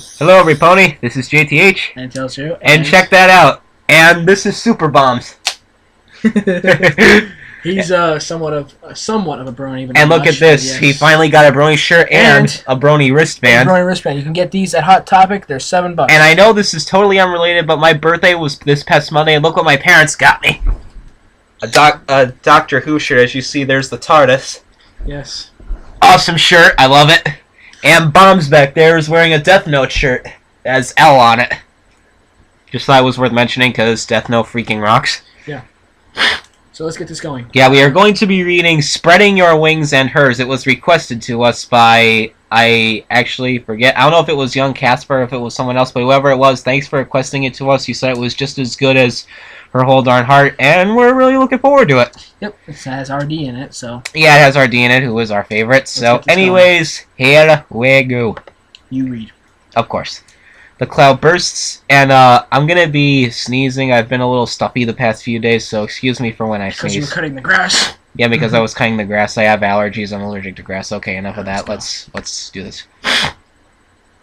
Hello, Repony. This is JTH. And Tailsthehero. And check that out. And this is Super Bombs. He's somewhat of a brony. Even and look at this. Yes. He finally got a brony shirt and a brony wristband. A brony wristband. You can get these at Hot Topic. They're $7. And I know this is totally unrelated, but my birthday was this past Monday, and look what my parents got me. A Doctor Who shirt. As you see, there's the TARDIS. Yes. Awesome shirt. I love it. And Bombs back there is wearing a Death Note shirt. It has L on it. Just thought it was worth mentioning because Death Note freaking rocks. Yeah. So let's get this going. Yeah, we are going to be reading Spreading Your Wings and Hers. It was requested to us by, I actually forget, I don't know if it was Young Casper or if it was someone else, but whoever it was, thanks for requesting it to us. You said it was just as good as Her Whole Darn Heart, and we're really looking forward to it. Yep, it has RD in it, so... Yeah, it has RD in it, who is our favorite. So anyways, here we go. You read. Of course. The cloud bursts, and I'm going to be sneezing. I've been a little stuffy the past few days, so excuse me for when I sneeze. Because you were cutting the grass. Yeah, because I was cutting the grass. I have allergies. I'm allergic to grass. Okay, enough of that. Let's do this.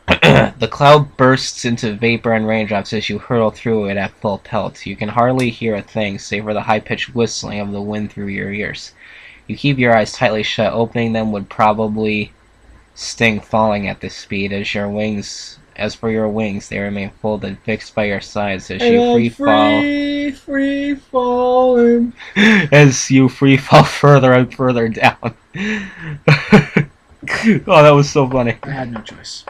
The cloud bursts into vapor and raindrops as you hurtle through it at full pelt. You can hardly hear a thing, save for the high-pitched whistling of the wind through your ears. You keep your eyes tightly shut. Opening them would probably sting falling at this speed. As for your wings, they remain folded, fixed by your sides as you free falling. As you free fall further and further down. Oh, that was so funny. I had no choice.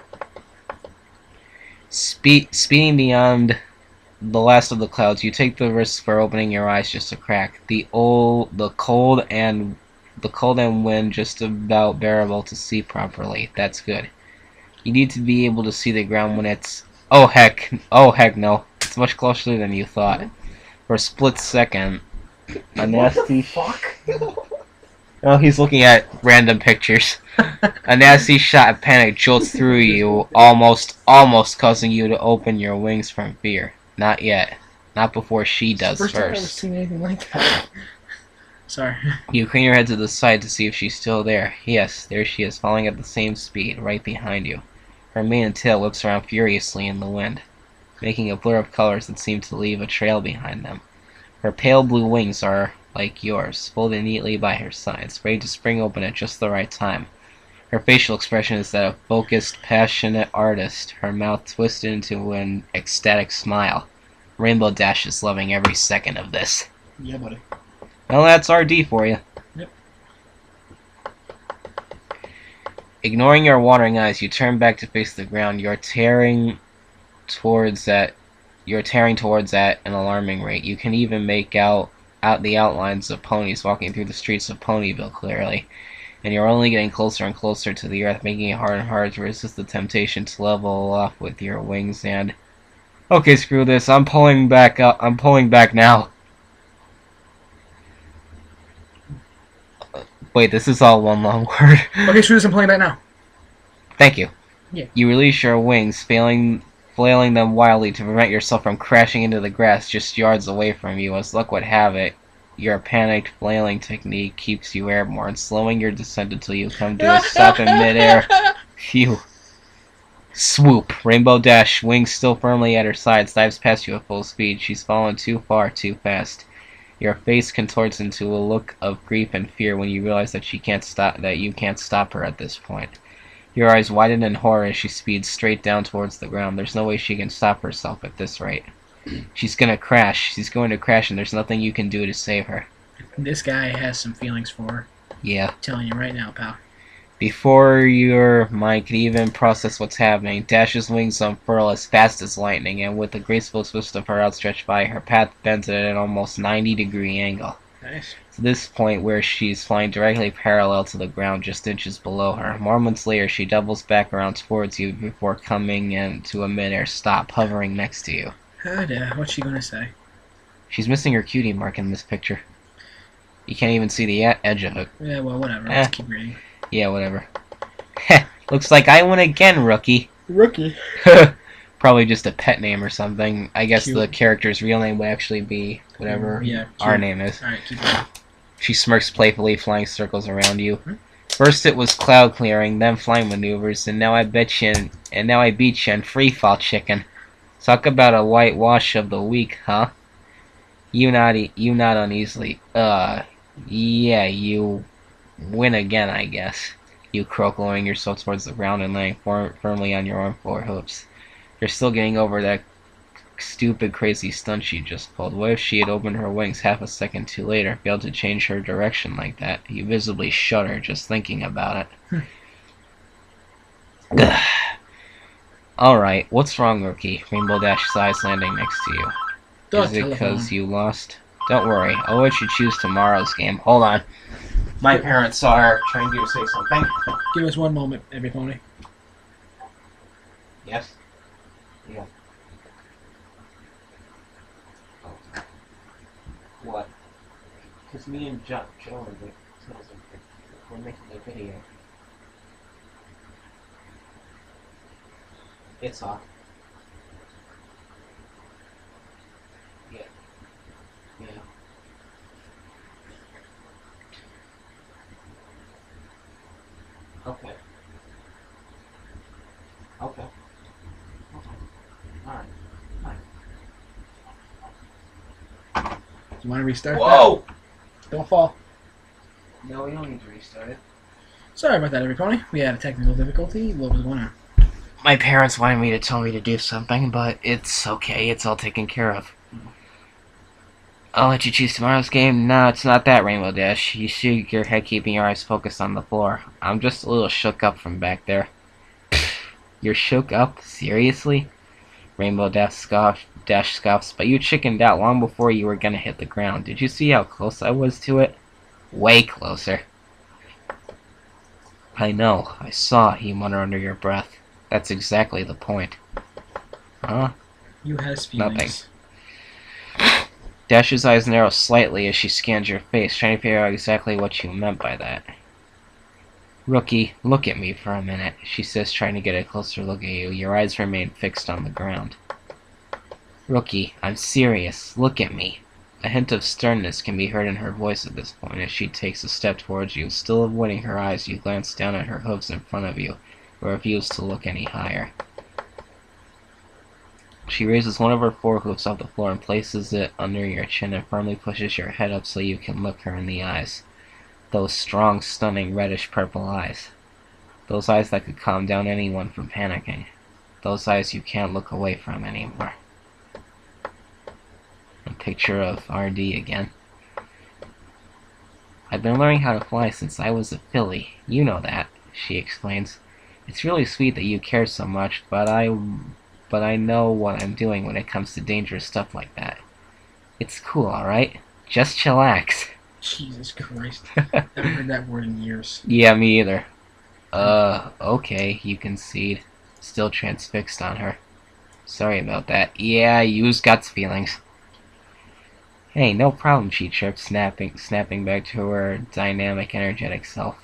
Speeding beyond the last of the clouds, you take the risk for opening your eyes just a crack. The cold and wind just about bearable to see properly. That's good. You need to be able to see the ground when it's... Oh heck no. It's much closer than you thought. For a split second, a nasty... What the fuck? Oh, he's looking at random pictures. A nasty shot of panic jolts through you, almost causing you to open your wings from fear. Not yet. Not before she does first. First time I've ever seen anything like that. Sorry. You crane your head to the side to see if she's still there. Yes, there she is, falling at the same speed, right behind you. Her mane and tail whips around furiously in the wind, making a blur of colors that seem to leave a trail behind them. Her pale blue wings are like yours, folded neatly by her sides, ready to spring open at just the right time. Her facial expression is that of a focused, passionate artist, her mouth twisted into an ecstatic smile. Rainbow Dash is loving every second of this. Yeah, buddy. Well, that's RD for you. Yep. Ignoring your watering eyes, you turn back to face the ground. You're tearing towards at an alarming rate. You can even make out the outlines of ponies walking through the streets of Ponyville clearly. And you're only getting closer and closer to the earth, making it harder and harder to resist the temptation to level off with your wings and... Okay, screw this. I'm pulling back up. I'm pulling back now. Wait, this is all one long word. Okay, screw this, I'm playing that now. Thank you. Yeah. You release your wings, flailing them wildly to prevent yourself from crashing into the grass just yards away from you. As luck would have it, your panicked flailing technique keeps you airborne, slowing your descent until you come to a stop in midair. Phew. Swoop. Rainbow Dash, wings still firmly at her sides, dives past you at full speed. She's fallen too far, too fast. Your face contorts into a look of grief and fear when you realize that you can't stop her at this point. Your eyes widen in horror as she speeds straight down towards the ground. There's no way she can stop herself at this rate. She's gonna crash. She's going to crash, and there's nothing you can do to save her. This guy has some feelings for her. Yeah. I'm telling you right now, pal. Before your mind can even process what's happening, Dash's wings unfurl as fast as lightning, and with a graceful twist of her outstretched body, her path bends at an almost 90-degree angle. Nice. To this point where she's flying directly parallel to the ground just inches below her. Moments later, she doubles back around towards you before coming into a mid-air stop, hovering next to you. What's she gonna say? She's missing her cutie mark in this picture. You can't even see the edge of it. Yeah, well, whatever. Let's keep reading. Yeah, whatever. Heh, looks like I win again, rookie. Rookie. Probably just a pet name or something. I guess Cute. the character's real name would actually be whatever our name is. Alright, keep going. She smirks playfully, flying circles around you. First it was cloud clearing, then flying maneuvers, and now I beat you in free fall chicken. Talk about a whitewash of the week, huh? You not uneasily. Yeah, you win again, I guess. You croak, lowering yourself towards the ground and laying firmly on your arm floor hoops. You're still getting over that stupid, crazy stunt she just pulled. What if she had opened her wings half a second too late or failed to change her direction like that? You visibly shudder just thinking about it. Alright, what's wrong, Rookie? Rainbow Dash's eyes landing next to you. Is it because you lost? Don't worry, I'll let you choose tomorrow's game. Hold on. My parents are trying to say something. Give us one moment, every pony. Yes? Yeah. What? Because me and Joe we're making a video. It's off. Yeah. Yeah. Okay. Okay. Okay. Alright. You want to restart? Whoa! That? Don't fall. No, we don't need to restart it. Sorry about that, every pony. We had a technical difficulty. What was going on? My parents wanted me to tell me to do something, but it's okay. It's all taken care of. I'll let you choose tomorrow's game. No, it's not that, Rainbow Dash. You shake your head, keeping your eyes focused on the floor. I'm just a little shook up from back there. You're shook up? Seriously? Rainbow Dash scoffs, but you chickened out long before you were gonna hit the ground. Did you see how close I was to it? Way closer. I know. I saw, you mutter under your breath. That's exactly the point. Huh? You has feelings. Nothing. Dash's eyes narrow slightly as she scans your face, trying to figure out exactly what you meant by that. Rookie, look at me for a minute, she says, trying to get a closer look at you. Your eyes remain fixed on the ground. Rookie, I'm serious. Look at me. A hint of sternness can be heard in her voice at this point as she takes a step towards you. Still avoiding her eyes, you glance down at her hooves in front of you, but refuse to look any higher. She raises one of her forehoofs off the floor and places it under your chin and firmly pushes your head up so you can look her in the eyes. Those strong, stunning, reddish-purple eyes. Those eyes that could calm down anyone from panicking. Those eyes you can't look away from anymore. A picture of RD again. I've been learning how to fly since I was a filly. You know that, she explains. It's really sweet that you care so much, but I know what I'm doing when it comes to dangerous stuff like that. It's cool, alright? Just chillax. Jesus Christ. I haven't heard that word in years. Yeah, me either. Okay, you concede. Still transfixed on her. Sorry about that. Yeah, you's got feelings. Hey, no problem, she chirps, snapping back to her dynamic, energetic self.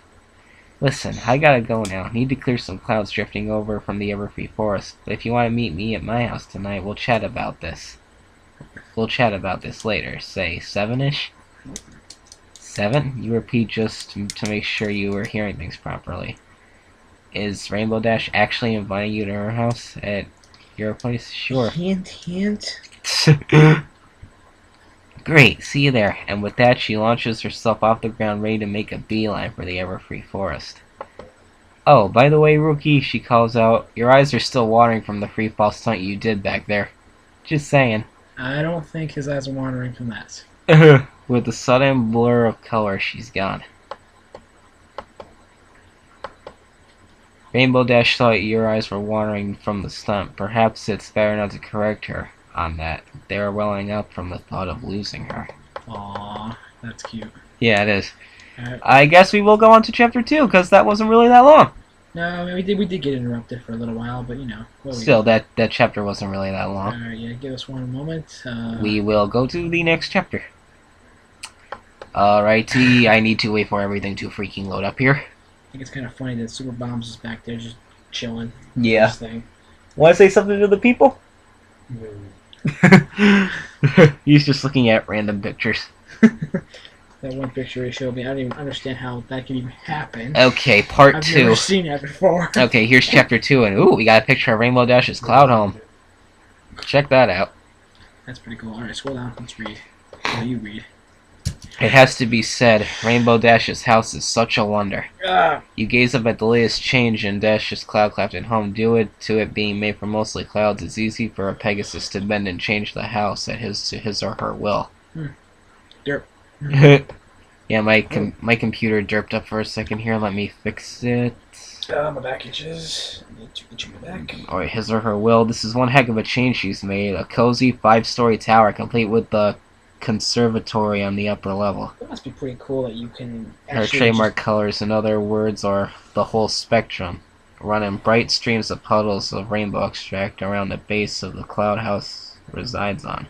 Listen, I gotta go now. Need to clear some clouds drifting over from the Everfree Forest. But if you want to meet me at my house tonight, we'll chat about this. We'll chat about this later. Say, 7-ish? 7? You repeat just to make sure you were hearing things properly. Is Rainbow Dash actually inviting you to her house at your place? Sure. Hint, hint. Great, see you there. And with that, she launches herself off the ground, ready to make a beeline for the Everfree Forest. Oh, by the way, Rookie, she calls out, your eyes are still watering from the free fall stunt you did back there. Just saying. I don't think his eyes are wandering from that. With a sudden blur of color, she's gone. Rainbow Dash thought your eyes were watering from the stunt. Perhaps it's better not to correct her on that. They were welling up from the thought of losing her. Aww, that's cute. Yeah, it is. I guess we will go on to chapter 2, because that wasn't really that long. No, I mean, we did get interrupted for a little while, but you know. Still, that chapter wasn't really that long. Alright, yeah, give us one moment. We will go to the next chapter. Alrighty, I need to wait for everything to freaking load up here. I think it's kind of funny that Super Bombs is back there just chilling. Yeah. This thing. Want to say something to the people? No. He's just looking at random pictures. That one picture he showed me, I don't even understand how that can even happen. Okay, part I've 2. never seen that before. Okay, here's chapter 2, and ooh, we got a picture of Rainbow Dash's cloud home. Check that out. That's pretty cool. Alright, scroll down. Let's read. Oh, you read. It has to be said, Rainbow Dash's house is such a wonder. Ah. You gaze up at the latest change in Dash's cloud-crafted home. Due to it being made from mostly clouds, it's easy for a Pegasus to bend and change the house to his or her will. Derp. Yeah, my computer derped up for a second here. Let me fix it. My back itches. I need to itch my back. Alright, his or her will. This is one heck of a change she's made. A cozy 5-story tower, complete with the conservatory on the upper level. That must be pretty cool that you can Her trademark colors, in other words, are the whole spectrum. Run in bright streams of puddles of rainbow extract around the base of the cloud house resides on.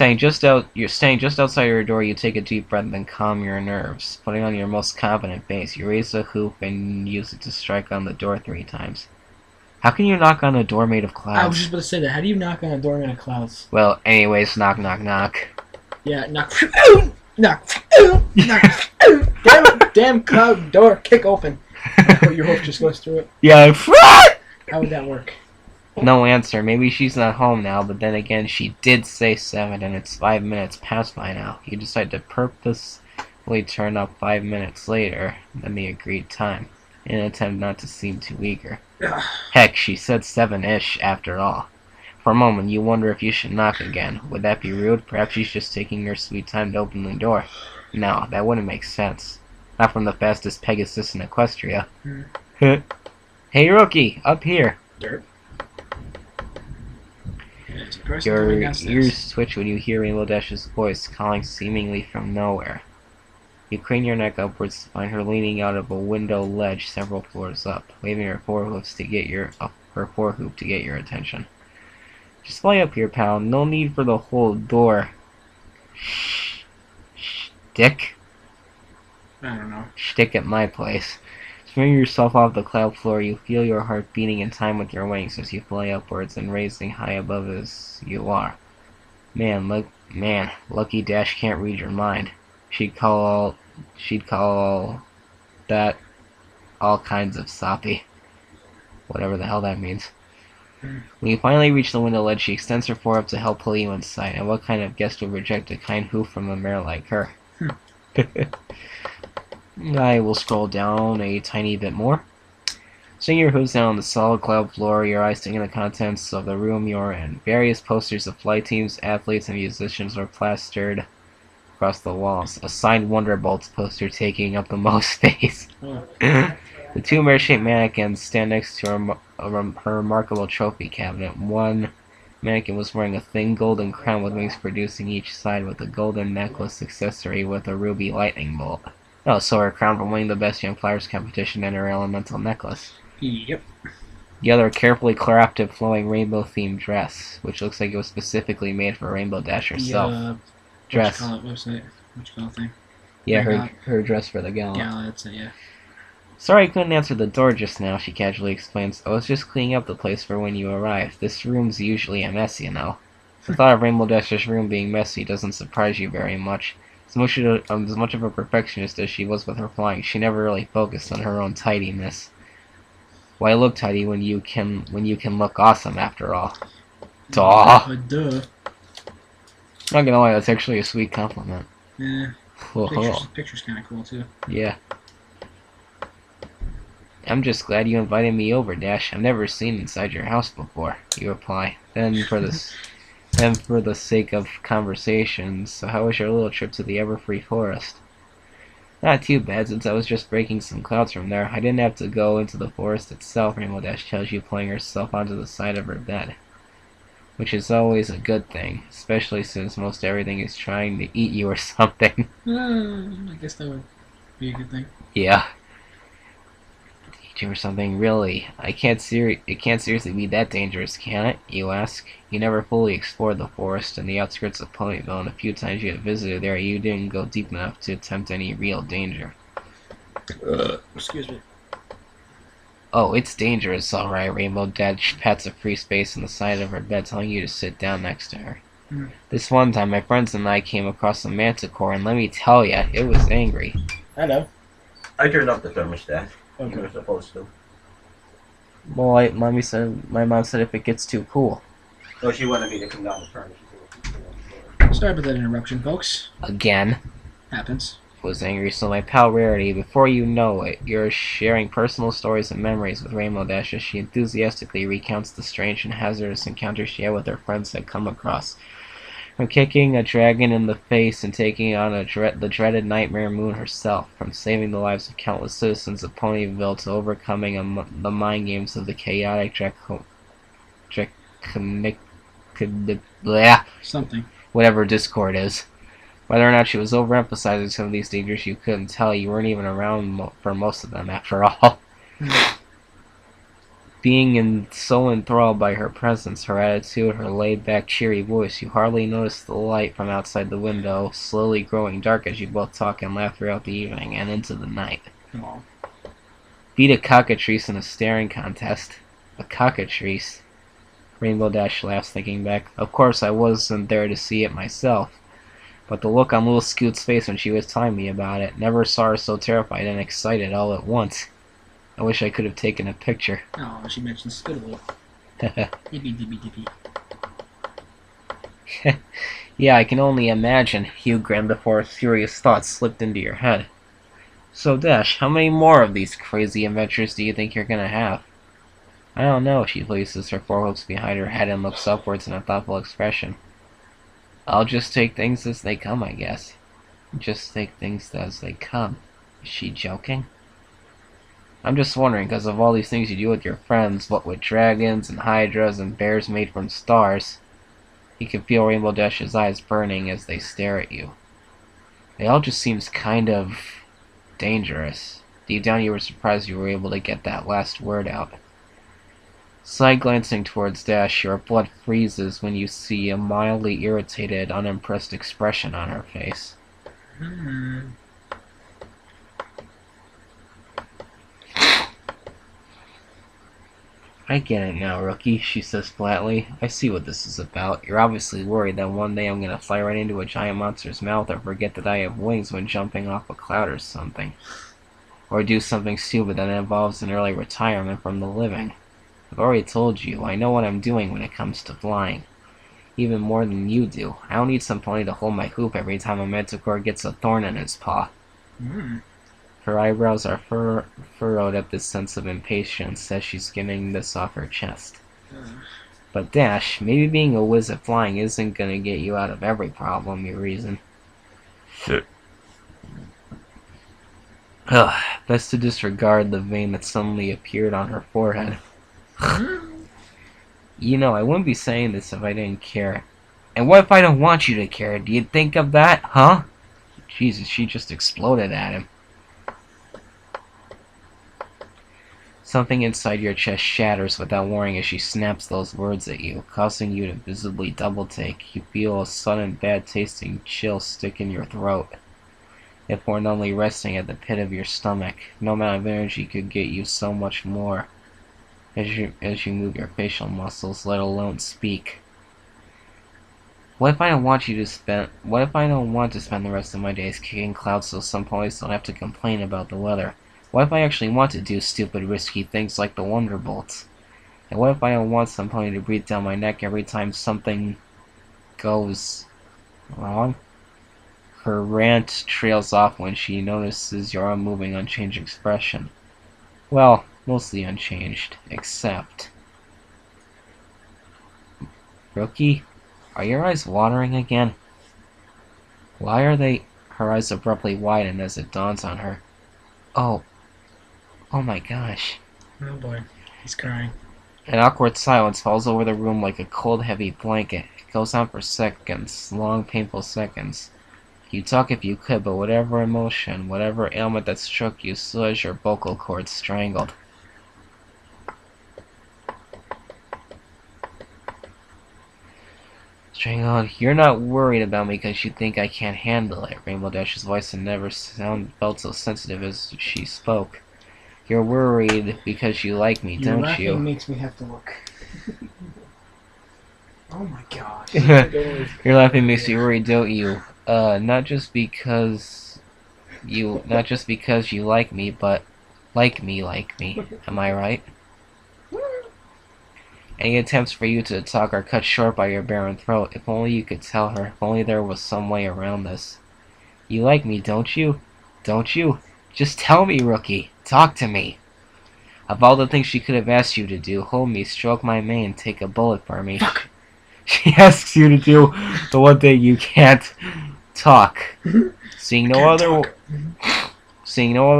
You're staying just outside your door. You take a deep breath and calm your nerves. Putting on your most confident face, you raise the hoop and use it to strike on the door 3 times. How can you knock on a door made of clouds? I was just about to say that. How do you knock on a door made of clouds? Well, anyways, knock, knock, knock. Yeah, knock. Knock. Knock. Damn cloud door. Kick open. Your hope just goes through it. Yeah. How would that work? No answer. Maybe she's not home now, but then again, she did say 7, and it's 5 minutes past by now. You decide to purposely turn up 5 minutes later than the agreed time, in an attempt not to seem too eager. Heck, she said 7-ish after all. For a moment, you wonder if you should knock again. Would that be rude? Perhaps she's just taking her sweet time to open the door. No, that wouldn't make sense. Not from the fastest Pegasus in Equestria. Hey, rookie, up here. Dirt. Your ears twitch when you hear Rainbow Dash's voice calling seemingly from nowhere. You crane your neck upwards to find her leaning out of a window ledge several floors up, waving her forehoop to get your attention. Just fly up here, pal. No need for the whole door. Shtick? I don't know. Shtick at my place. Swinging yourself off the cloud floor, you feel your heart beating in time with your wings as you fly upwards and raising high above as you are. Man, Lucky Dash can't read your mind. She'd call that all kinds of soppy. Whatever the hell that means. When you finally reach the window ledge, she extends her forearm to help pull you inside. And what kind of guest would reject a kind hoof from a mare like her? I will scroll down a tiny bit more. Swing your hooves down on the solid cloud floor, your eyes taking the contents of the room you're in. Various posters of flight teams, athletes, and musicians are plastered across the walls. A signed Wonderbolts poster taking up the most space. The 2 mare-shaped mannequins stand next to her remarkable trophy cabinet. One mannequin was wearing a thin golden crown with wings producing each side with a golden necklace accessory with a ruby lightning bolt. Oh, so her crown from winning the Best Young Flyers competition and her elemental necklace. Yep. The other carefully crafted flowing rainbow-themed dress, which looks like it was specifically made for Rainbow Dash herself. Dress. Website. What you call it thing? Yeah, her dress for the gala. Gala, that's it, yeah. Sorry I couldn't answer the door just now, she casually explains. I was just cleaning up the place for when you arrived. This room's usually a mess, you know. The thought of Rainbow Dash's room being messy doesn't surprise you very much. As much of a perfectionist as she was with her flying, she never really focused on her own tidiness. Why look tidy when you can look awesome after all? Duh. Duh. Not gonna lie, that's actually a sweet compliment. Yeah. Picture's kind of cool too. Yeah. I'm just glad you invited me over, Dash. I've never seen inside your house before, you reply. Then for the sake of conversation, so how was your little trip to the Everfree Forest? Not too bad, since I was just breaking some clouds from there. I didn't have to go into the forest itself, Rainbow Dash tells you, pulling herself onto the side of her bed. Which is always a good thing, especially since most everything is trying to eat you or something. I guess that would be a good thing. Yeah. Eat you or something, really. It can't seriously be that dangerous, can it? You ask. You never fully explored the forest and the outskirts of Ponyville, and a few times you had visited there, you didn't go deep enough to attempt any real danger. Excuse me. Oh, it's dangerous, alright. Rainbow Dash pats a free space on the side of her bed, telling you to sit down next to her. Mm. This one time, my friends and I came across a manticore, and let me tell ya, it was angry. I know. I turned off the thermostat. You Okay. were supposed to. Well, my mom said if it gets too cool. Oh, she wanted me to come down and turn it. Sorry about that interruption, folks. Again. Happens. Was angry, so my pal Rarity, before you know it, you're sharing personal stories and memories with Rainbow Dash as she enthusiastically recounts the strange and hazardous encounters she had with her friends had come across. From kicking a dragon in the face and taking on the dreaded Nightmare Moon herself, from saving the lives of countless citizens of Ponyville to overcoming the mind games of the chaotic Something. whatever Discord is. Whether or not she was overemphasizing some of these dangers, you couldn't tell. You weren't even around for most of them, after all. Being so enthralled by her presence, her attitude, her laid-back, cheery voice, you hardly noticed the light from outside the window, slowly growing dark as you both talk and laugh throughout the evening and into the night. Aww. Beat a cockatrice in a staring contest. A cockatrice? Rainbow Dash laughs, thinking back. Of course, I wasn't there to see it myself. But the look on little Scoot's face when she was telling me about it, never saw her so terrified and excited all at once. I wish I could have taken a picture. Oh, she mentioned Skittles. Dippy dippy dippy. Yeah, I can only imagine, Hugh grinned before a serious thought slipped into your head. So, Dash, how many more of these crazy adventures do you think you're gonna have? I don't know, she places her forehooks behind her head and looks upwards in a thoughtful expression. I'll just take things as they come, I guess. Just take things as they come. Is she joking? I'm just wondering, because of all these things you do with your friends, what with dragons and hydras and bears made from stars. You can feel Rainbow Dash's eyes burning as they stare at you. It all just seems kind of dangerous. Deep down you were surprised you were able to get that last word out. Side glancing towards Dash, your blood freezes when you see a mildly irritated, unimpressed expression on her face. I get it now, Rookie, she says flatly. I see what this is about. You're obviously worried that one day I'm gonna fly right into a giant monster's mouth or forget that I have wings when jumping off a cloud or something. Or do something stupid that involves an early retirement from the living. I've already told you, I know what I'm doing when it comes to flying. Even more than you do. I don't need some pony to hold my hoop every time a manticore gets a thorn in his paw. Her eyebrows are furrowed at this sense of impatience as she's getting this off her chest. But Dash, maybe being a whiz at flying isn't gonna get you out of every problem, you reason. Best to disregard the vein that suddenly appeared on her forehead. You know, I wouldn't be saying this if I didn't care. And what if I don't want you to care? Do you think of that, huh? Jesus, she just exploded at him. Something inside your chest shatters without warning as she snaps those words at you, causing you to visibly double-take. You feel a sudden bad-tasting chill stick in your throat. If more numbly resting at the pit of your stomach, no amount of energy could get you so much more. As you move your facial muscles, let alone speak. What if I don't want to spend the rest of my days kicking clouds so some ponies don't have to complain about the weather? What if I actually want to do stupid, risky things like the Wonderbolts? And what if I don't want some pony to breathe down my neck every time something goes wrong? Her rant trails off when she notices your unmoving, unchanged expression. Well, mostly unchanged, except... Rookie, are your eyes watering again? Why are they... Her eyes abruptly widen as it dawns on her. Oh my gosh. Oh boy, he's crying. An awkward silence falls over the room like a cold, heavy blanket. It goes on for seconds, long, painful seconds. You talk if you could, but whatever emotion, whatever ailment that struck you still has your vocal cords strangled. You're not worried about me because you think I can't handle it. Rainbow Dash's voice had never felt so sensitive as she spoke. You're worried because you like me, don't you? Your laughing makes me have to look. Oh my gosh. Your laughing makes me worried, don't you? Not just because you like me, but like me. Am I right? Any attempts for you to talk are cut short by your barren throat. If only you could tell her. If only there was some way around this. You like me, don't you? Don't you? Just tell me, rookie. Talk to me. Of all the things she could have asked you to do, hold me, stroke my mane, take a bullet for me. She asks you to do the one thing you can't talk. Seeing no other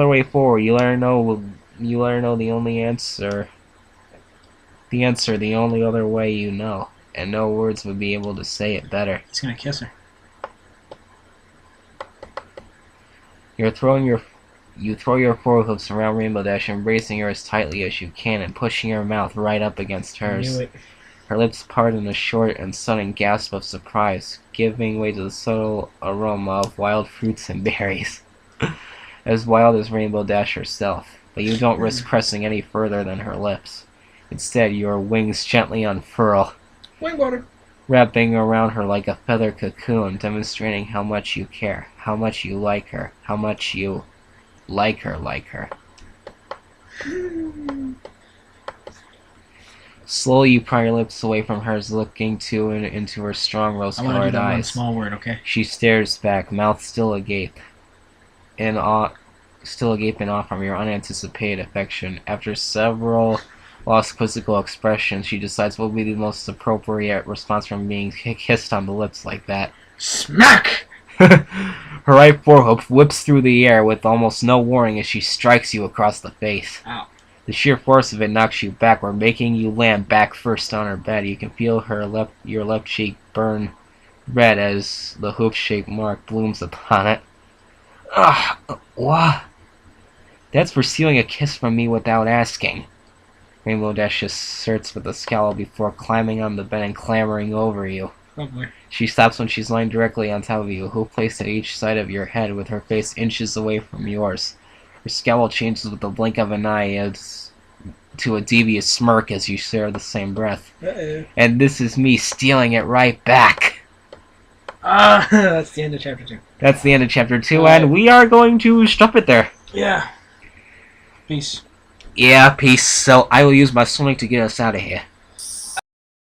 way forward, you let her know the only answer. The only other way you know, and no words would be able to say it better. He's gonna kiss her. You throw your forehooks around Rainbow Dash, embracing her as tightly as you can and pushing your mouth right up against hers. Knew it. Her lips part in a short and sudden gasp of surprise, giving way to the subtle aroma of wild fruits and berries. As wild as Rainbow Dash herself, but you don't risk pressing any further than her lips. Instead, your wings gently unfurl, Wing water. wrapping around her like a feather cocoon, demonstrating how much you care, how much you like her, how much you like her. Slowly you pry your lips away from hers, looking into her strong I want to do rose-colored that one eyes. small word, okay? She stares back, mouth still agape in awe from your unanticipated affection. After several lost quizzical expressions, she decides what will be the most appropriate response from being kissed on the lips like that. Smack! Her right forehoof whips through the air with almost no warning as she strikes you across the face. Ow. The sheer force of it knocks you backward, making you land back first on her bed. You can feel your left cheek burn red as the hoop-shaped mark blooms upon it. Ugh, what? That's for stealing a kiss from me without asking. Rainbow Dash asserts with a scowl before climbing on the bed and clambering over you. Probably. She stops when she's lying directly on top of you, who placed at each side of your head with her face inches away from yours. Her scowl changes with the blink of an eye to a devious smirk as you share the same breath. Uh-oh. And this is me stealing it right back. That's the end of chapter 2. That's the end of chapter 2, and we are going to stop it there. Yeah. Peace. Yeah, peace. So I will use my swimming to get us out of here.